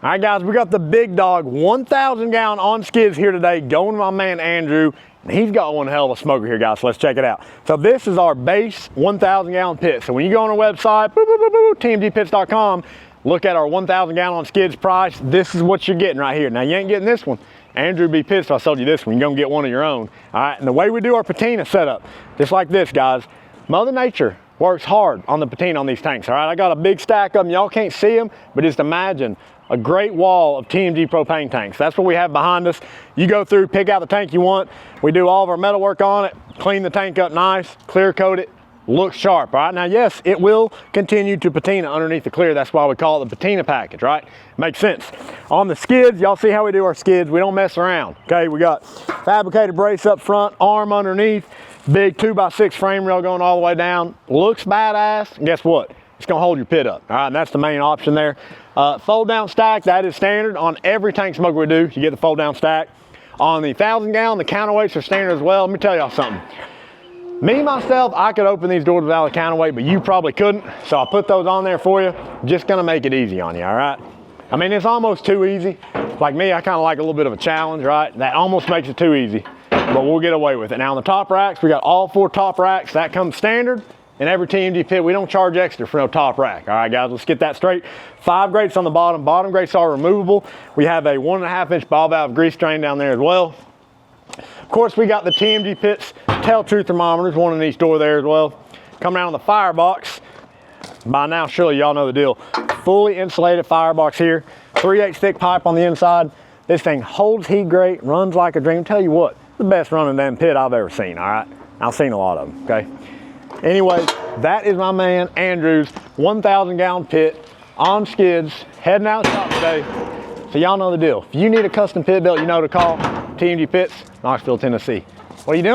All right, guys, we got the big dog 1,000 gallon on skids here today, going to my man Andrew. And he's got one hell of a smoker here, guys, so let's check it out. So this is our base 1,000 gallon pit. So when you go on our website, tmgpits.com, look at our 1,000 gallon on skids price. This is what you're getting right here. Now, you ain't getting this one. Andrew would be pissed if I sold you this one. You're gonna get one of your own. All right, and the way we do our patina setup, just like this, guys, Mother Nature works hard on the patina on these tanks, all right? I got a big stack of them. Y'all can't see them, but just imagine a great wall of TMG propane tanks. That's what we have behind us. You go through, pick out the tank you want. We do all of our metal work on it, clean the tank up nice, clear coat it, looks sharp, all right? Now, yes, it will continue to patina underneath the clear. That's why we call it the patina package, right? Makes sense. On the skids, y'all see how we do our skids. We don't mess around, okay? We got fabricated brace up front, arm underneath, big 2x6 frame rail going all the way down. Looks badass, and guess what? It's gonna hold your pit up, all right? And that's the main option there. Fold down stack, that is standard on every tank smoker we do. You get the fold down stack. On the 1,000 gallon, the counterweights are standard as well. Let me tell y'all something. Me, myself, I could open these doors without a counterweight, but you probably couldn't. So I put those on there for you. Just gonna make it easy on you, all right? I mean, it's almost too easy. Like me, I kind of like a little bit of a challenge, right? That almost makes it too easy, but we'll get away with it. Now on the top racks, we got all 4 top racks. That comes standard. In every TMG pit, we don't charge extra for no top rack. All right, guys, let's get that straight. 5 grates on the bottom. Bottom grates are removable. We have a 1.5 inch ball valve grease drain down there as well. Of course, we got the TMG Pits tell truth thermometers, one in each door there as well. Come down on the firebox. By now, surely y'all know the deal. Fully insulated firebox here. 3/8 thick pipe on the inside. This thing holds heat great, runs like a dream. Tell you what, the best running damn pit I've ever seen, all right? I've seen a lot of them, okay? Anyway, that is my man Andrew's 1,000 gallon pit on skids, heading out shop today. So y'all know the deal. If you need a custom pit built, you know to call TMG Pits, Knoxville, Tennessee. What are you doing?